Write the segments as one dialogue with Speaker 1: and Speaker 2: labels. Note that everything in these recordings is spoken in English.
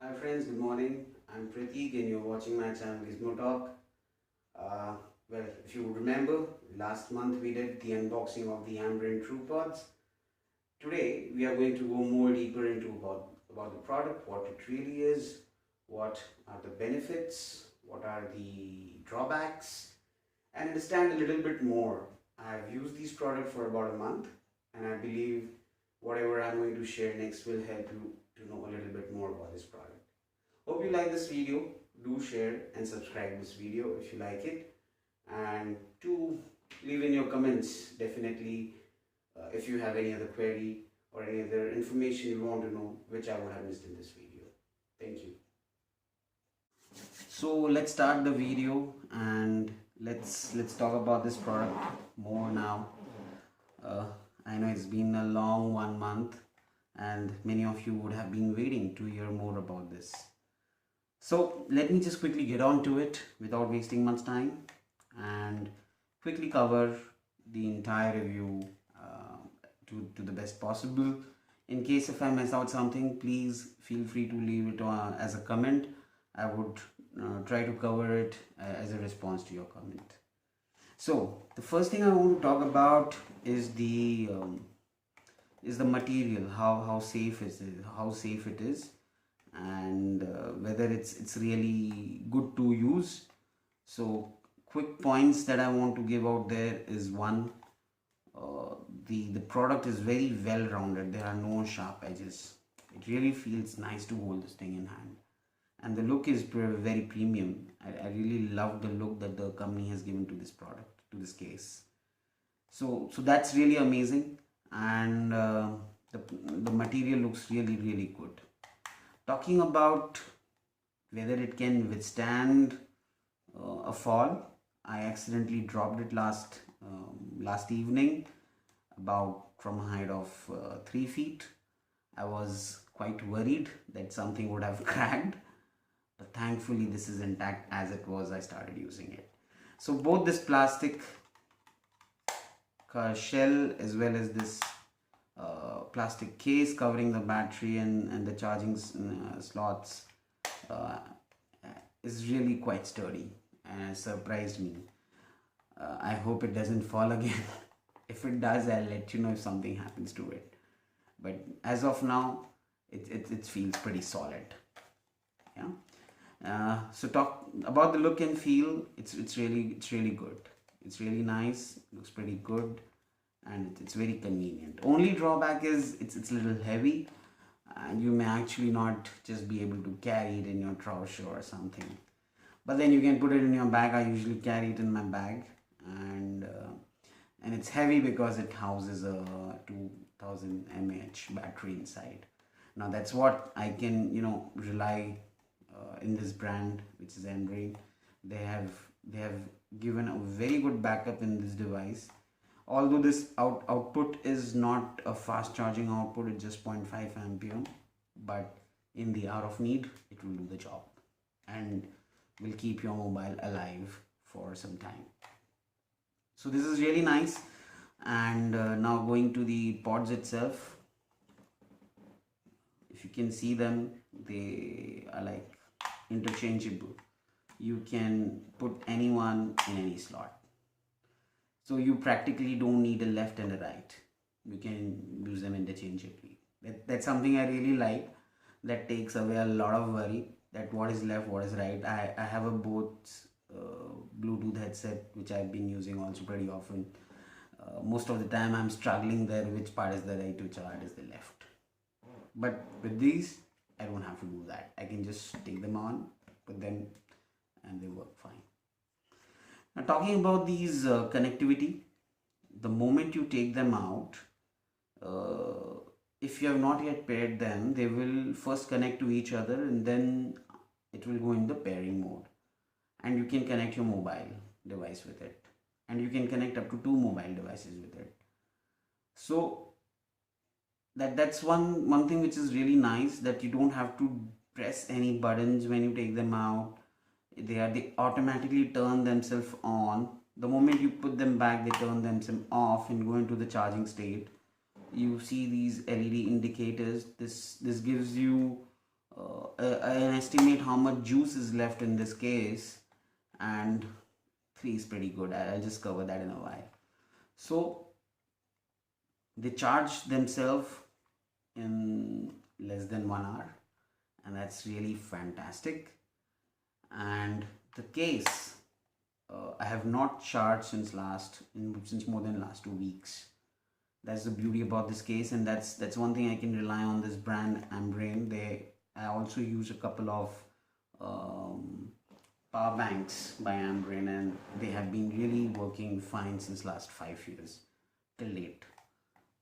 Speaker 1: Hi friends, good morning. I'm Prateek and you're watching my channel Gizmo Talk. Uh, if you remember, last month we did the unboxing of the Ambrane Truepods. Today we are going to go more deeper into about the product, what it really is, what are the benefits, what are the drawbacks, and understand a little bit more. I've used these products for about a month and I believe whatever I'm going to share next will help you to know a little bit more about this product. Hope you like this video. Do share and subscribe this video if you like it, and to leave in your comments definitely if you have any other query or any other information you want to know which I would have missed in this video. Thank you. So let's start the video and let's talk about this product more now. I know it's been a long 1 month and many of you would have been waiting to hear more about this. So let me just quickly get on to it without wasting much time and quickly cover the entire review to the best possible. In case if I mess out something, please feel free to leave it as a comment. I would try to cover it as a response to your comment. So the first thing I want to talk about is the material, how safe it is, and whether it's really good to use. So quick points that I want to give out there is one, the product is very well rounded. There are no sharp edges. It really feels nice to hold this thing in hand, and the look is very premium. I really love the look that the company has given to this product, to this case. So that's really amazing, and the material looks really good. Talking about whether it can withstand a fall, I accidentally dropped it last evening, about from a height of 3 feet. I was quite worried that something would have cracked, but thankfully this is intact as it was. I started using it. So both this plastic shell as well as this plastic case covering the battery and the charging slots is really quite sturdy and surprised me. I hope it doesn't fall again. If it does, I'll let you know if something happens to it. But as of now, it feels pretty solid. Yeah. So talk about the look and feel. It's really good. It's really nice. Looks pretty good, and it's very convenient. Only drawback is it's a little heavy, and you may actually not just be able to carry it in your trouser or something. But then you can put it in your bag. I usually carry it in my bag, and it's heavy because it houses a 2000 mAh battery inside. Now that's what I can rely in this brand, which is Ambrane. They have given a very good backup in this device. Although this output is not a fast charging output, it's just 0.5 ampere, but in the hour of need, it will do the job and will keep your mobile alive for some time. So this is really nice. And now going to the pods itself, if you can see them, they are like interchangeable. You can put anyone in any slot. So you practically don't need a left and a right. You can use them interchangeably. That's something I really like. That takes away a lot of worry that what is left, what is right. I have a both Bluetooth headset which I've been using also pretty often. Most of the time I'm struggling there, which part is the right, which part is the left. But with these, I don't have to do that. I can just take them on, put them, and they work fine. Now talking about these connectivity, the moment you take them out, if you have not yet paired them, they will first connect to each other and then it will go in the pairing mode, and you can connect your mobile device with it, and you can connect up to 2 mobile devices with it. So that's one thing which is really nice, that you don't have to press any buttons when you take them out. They automatically turn themselves on. The moment you put them back, they turn themselves off and go into the charging state. You see these LED indicators. This gives you I estimate how much juice is left in this case, and 3 is pretty good. I'll just cover that in a while. So they charge themselves in less than 1 hour, and that's really fantastic. And the case, I have not charged since more than last 2 weeks. That's the beauty about this case, and that's one thing I can rely on this brand Ambrane. I also use a couple of power banks by Ambrane, and they have been really working fine since last 5 years till date.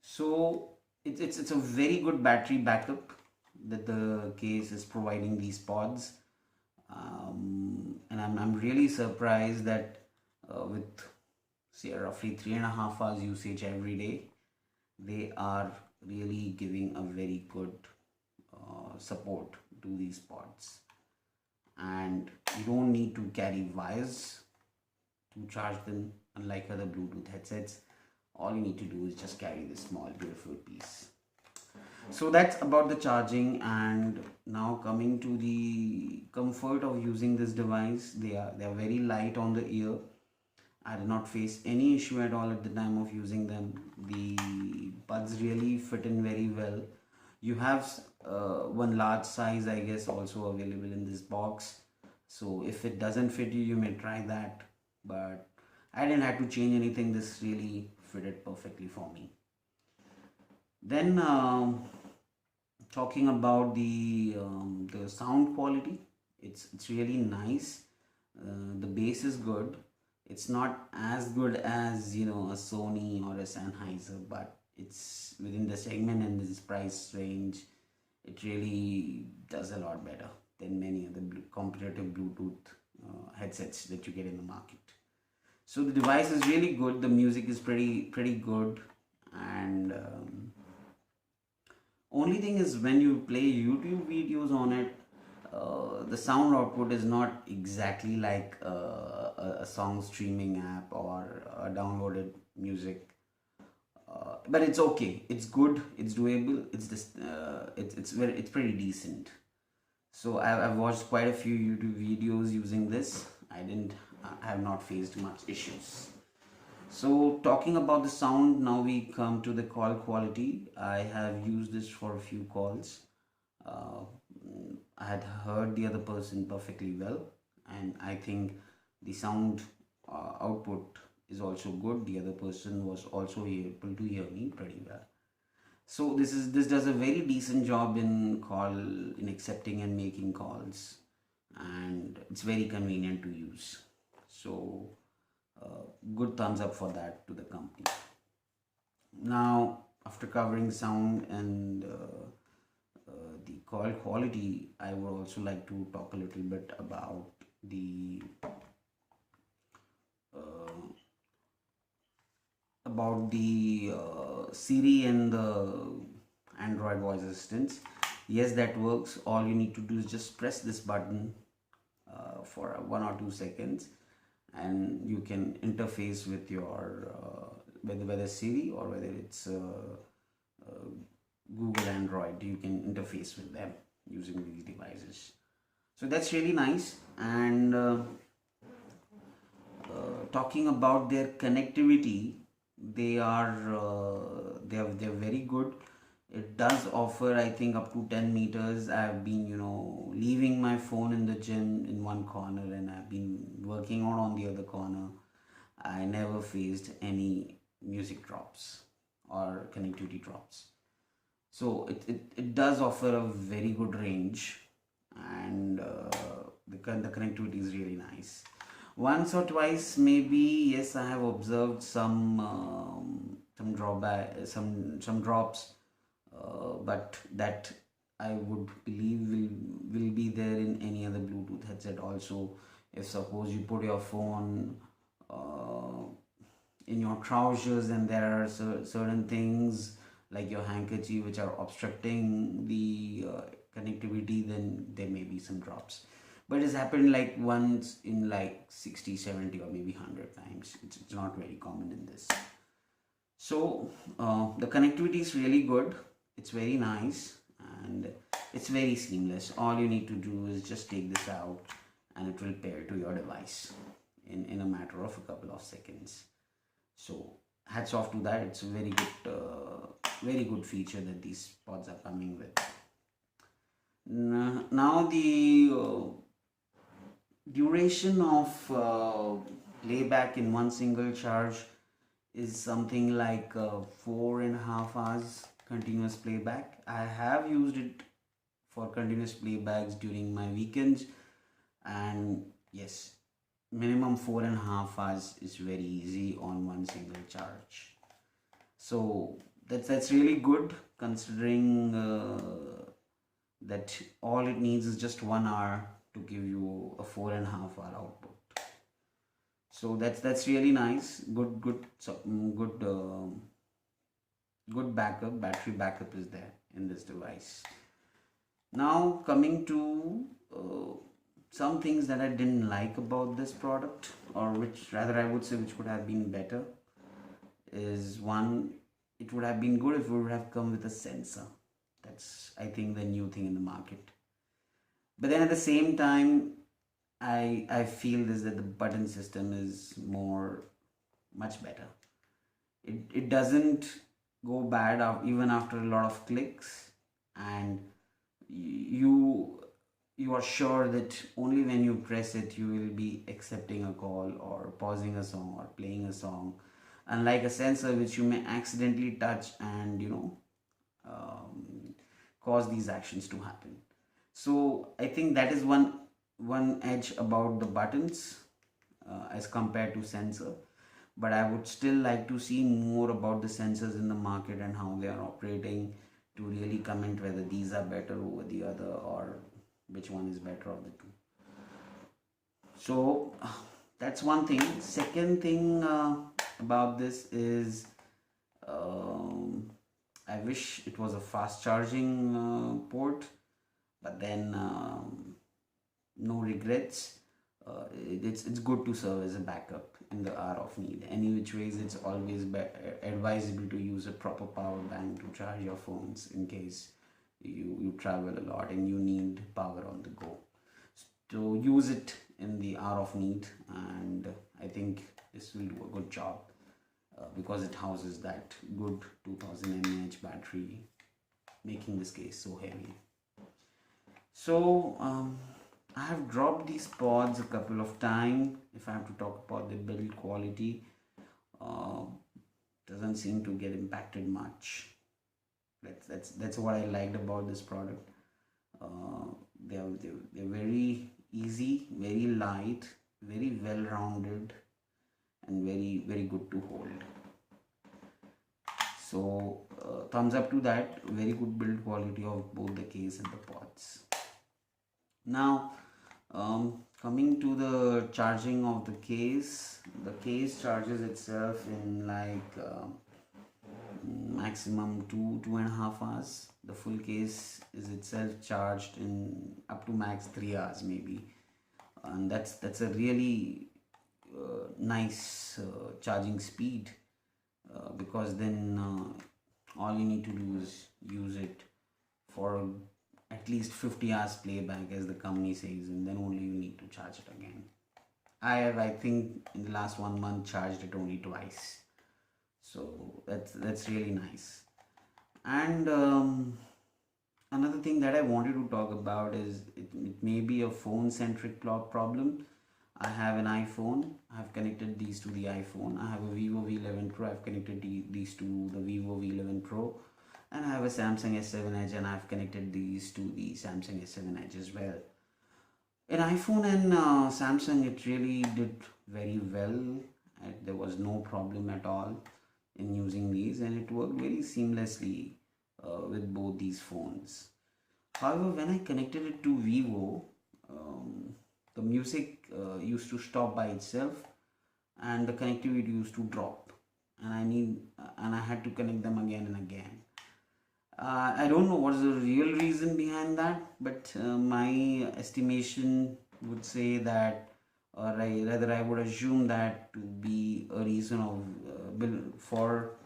Speaker 1: So it's a very good battery backup that the case is providing these pods, and I'm really surprised that with say roughly 3.5 hours usage every day, they are really giving a very good support to these pods, and you don't need to carry wires to charge them, unlike other Bluetooth headsets. All you need to do is just carry this small beautiful piece. So that's about the charging. And now coming to the comfort of using this device, they are very light on the ear. I did not face any issue at all at the time of using them. The buds really fit in very well. You have one large size, I guess, also available in this box. So if it doesn't fit you, you may try that. But I didn't have to change anything. This really fitted perfectly for me. Then talking about the sound quality, it's really nice. The bass is good. It's not as good as a Sony or a Sennheiser, but it's within the segment and this price range. It really does a lot better than many other competitive Bluetooth headsets that you get in the market. So the device is really good. The music is pretty good, and only thing is when you play YouTube videos on it, the sound output is not exactly like a song streaming app or a downloaded music. But it's okay. It's good. It's doable. It's just it's pretty decent. So I've watched quite a few YouTube videos using this. I have not faced much issues. So talking about the sound, now we come to the call quality. I have used this for a few calls. I had heard the other person perfectly well, and I think the sound output is also good. The other person was also able to hear me pretty well. So this does a very decent job in accepting and making calls, and it's very convenient to use. So good thumbs up for that to the company. Now, after covering sound and the call quality, I would also like to talk a little bit about the Siri and the Android voice assistants. Yes, that works. All you need to do is just press this button for 1 or 2 seconds, and you can interface with your whether Siri or whether it's Google Android. You can interface with them using these devices. So that's really nice. And talking about their connectivity, they're very good. It does offer, I think, up to 10 meters. I've been leaving my phone in the gym in one corner, and I've been working out on the other corner. I never faced any music drops or connectivity drops. So it does offer a very good range, and the connectivity is really nice. Once or twice, maybe, yes, I have observed some drops, but that I would believe will be there in any other Bluetooth headset also. If suppose you put your phone in your trousers and there are certain things like your handkerchief which are obstructing the connectivity, then there may be some drops. But it's happened like once in like 60, 70 or maybe 100 times. It's not very common in this. So the connectivity is really good. It's very nice, and It's very seamless. All you need to do is just take this out and it will pair to your device in a matter of a couple of seconds. So hats off to that. It's a very good feature that these pods are coming with. Now the duration of playback in one single charge is something like 4.5 hours continuous playback. I have used it for continuous playbacks during my weekends, and yes, minimum 4.5 hours is very easy on one single charge. So that's really good, considering that all it needs is just 1 hour to give you a 4.5 hour output. So that's really nice. Good backup. Battery backup is there in this device. Now coming to some things that I didn't like about this product, or which rather I would say which could have been better, is one, it would have been good if it would have come with a sensor. That's, I think, the new thing in the market. But then at the same time, I feel this that the button system is much better. It doesn't go bad even after a lot of clicks, and you are sure that only when you press it you will be accepting a call or pausing a song or playing a song, unlike a sensor which you may accidentally touch and cause these actions to happen. So I think that is one edge about the buttons as compared to sensor. But I would still like to see more about the sensors in the market and how they are operating, to really comment whether these are better over the other or which one is better of the two. So that's one thing. Second thing about this is I wish it was a fast charging port, but then no regrets. It's good to serve as a backup in the hour of need. Any which ways, it's always advisable to use a proper power bank to charge your phones in case you travel a lot and you need power on the go. So use it in the hour of need, and I think this will do a good job because it houses that good 2000 mAh battery, making this case so heavy. So I have dropped these pods a couple of times. If I have to talk about the build quality, doesn't seem to get impacted much. That's what I liked about this product. They're very easy, very light, very well rounded, and very good to hold. So thumbs up to that. Very good build quality of both the case and the pods. Now coming to the charging of the case charges itself in like maximum 2.5 hours. The full case is itself charged in up to max 3 hours maybe, and that's a really nice charging speed, because then all you need to do is use it for at least 50 hours playback, as the company says, and then only you need to charge it again. I think in the last 1 month charged it only twice, so that's really nice. And another thing that I wanted to talk about is it may be a phone centric problem. I have an iPhone. I have connected these to the iPhone. I have a Vivo V11 Pro. I've connected these to the Vivo V11 Pro. And I have a Samsung S7 Edge, and I've connected these to the Samsung S7 Edge as well. In iPhone and Samsung, it really did very well. There was no problem at all in using these, and it worked very seamlessly with both these phones. However, when I connected it to Vivo, the music used to stop by itself, and the connectivity used to drop, and I had to connect them again and again. I don't know what's the real reason behind that, but my estimation would say that, or I would assume that to be a reason of for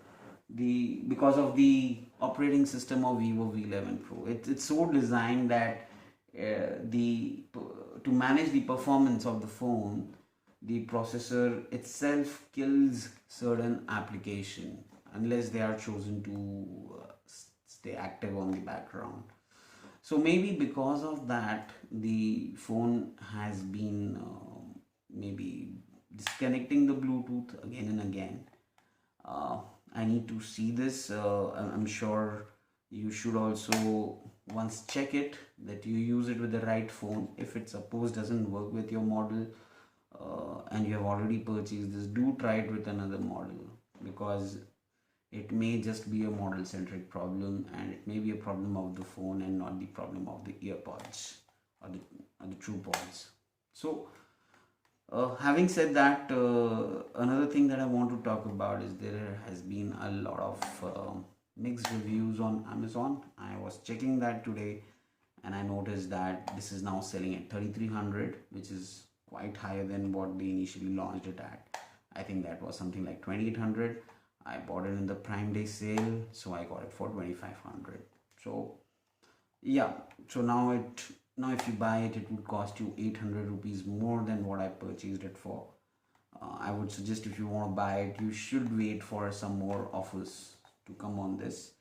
Speaker 1: because of the operating system of Vivo V11 Pro. It's so designed that the to manage the performance of the phone, the processor itself kills certain application unless they are chosen to stay active on the background. So maybe because of that, the phone has been maybe disconnecting the Bluetooth again and again. uh, I need to see this. I'm sure you should also once check it that you use it with the right phone. If it suppose doesn't work with your model, and you have already purchased this, do try it with another model, because it may just be a model centric problem, and it may be a problem of the phone and not the problem of the earpods or the Truepods. So having said that, another thing that I want to talk about is there has been a lot of mixed reviews on Amazon. I was checking that today, and I noticed that this is now selling at 3300, which is quite higher than what they initially launched it at. I think that was something like 2800. I bought it in the Prime Day sale, so I got it for 2500. So yeah, so now if you buy it, it would cost you 800 rupees more than what I purchased it for. I would suggest if you want to buy it, you should wait for some more offers to come on this.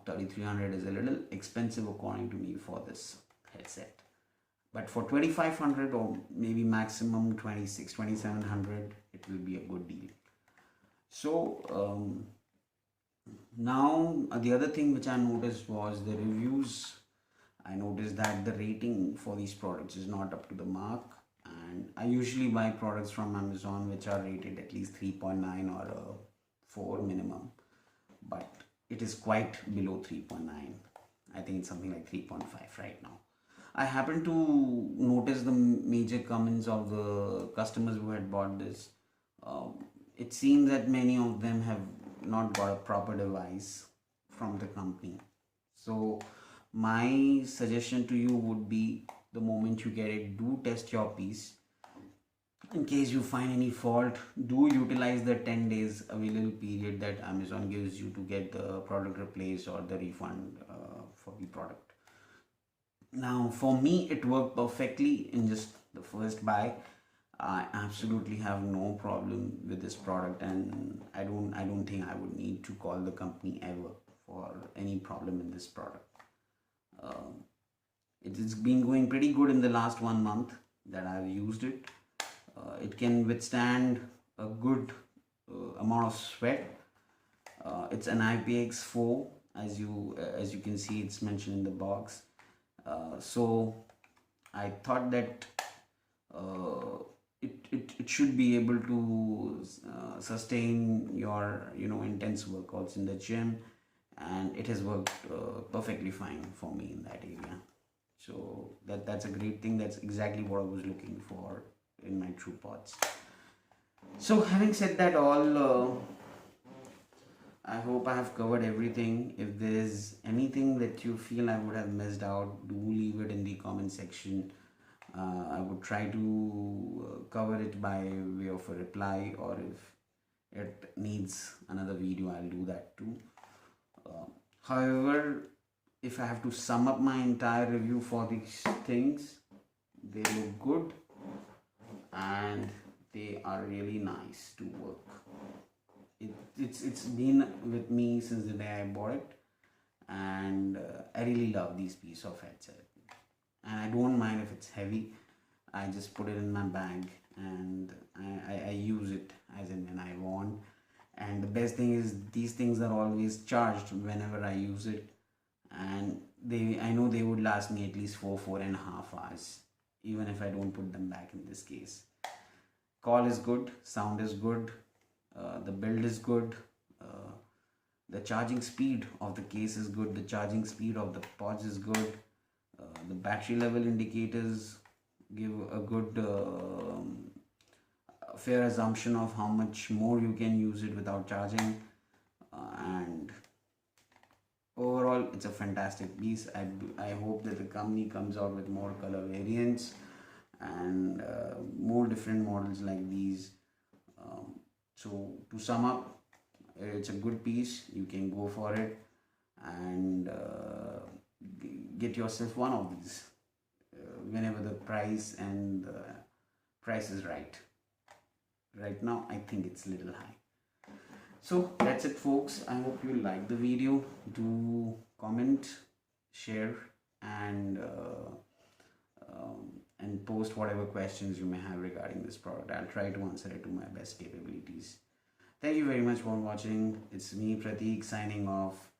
Speaker 1: 3300 is a little expensive according to me for this headset, but for 2500 or maybe maximum 2700, it will be a good deal. So now the other thing which I noticed was the reviews. I noticed that the rating for these products is not up to the mark, and I usually buy products from Amazon which are rated at least 3.9 or 4 minimum, but it is quite below 3.9. I think it's something like 3.5 right now. I happened to notice the major comments of the customers who had bought this. It seems that many of them have not got a proper device from the company. So my suggestion to you would be, the moment you get it, do test your piece. In case you find any fault, do utilize the 10 days available period that Amazon gives you to get the product replaced or the refund for the product. Now for me, it worked perfectly in just the first buy. I absolutely have no problem with this product, and I don't think I would need to call the company ever for any problem in this product. Um, it has been going pretty good in the last 1 month that I've used it. It can withstand a good amount of sweat. It's an IPX4, as you can see, it's mentioned in the box. So I thought that it should be able to sustain your intense workouts in the gym, and it has worked perfectly fine for me in that area. So that's a great thing. That's exactly what I was looking for in my Truepods. So having said that all, I hope I have covered everything. If there's anything that you feel I would have missed out, do leave it in the comment section. I would try to cover it by way of a reply, or if it needs another video, I'll do that too. However, if I have to sum up my entire review for these things, they look good and they are really nice to work. It's been with me since the day I bought it, and I really love these piece of headset, and I don't mind if it's heavy. I just put it in my bag, and I use it as in when I want. And the best thing is, these things are always charged whenever I use it, and I know they would last me at least 4.5 hours, even if I don't put them back in this case. Call is good, sound is good, the build is good, the charging speed of the case is good, the charging speed of the pods is good, the battery level indicators give a good fair assumption of how much more you can use it without charging, and overall it's a fantastic piece. I hope that the company comes out with more color variants and more different models like these. So to sum up, it's a good piece. You can go for it and get yourself one of these whenever the price is right. Right now I think it's a little high. So that's it, folks. I hope you like the video. Do comment, share, and post whatever questions you may have regarding this product. I'll try to answer it to my best capabilities. Thank you very much for watching. It's me, Prateek, signing off.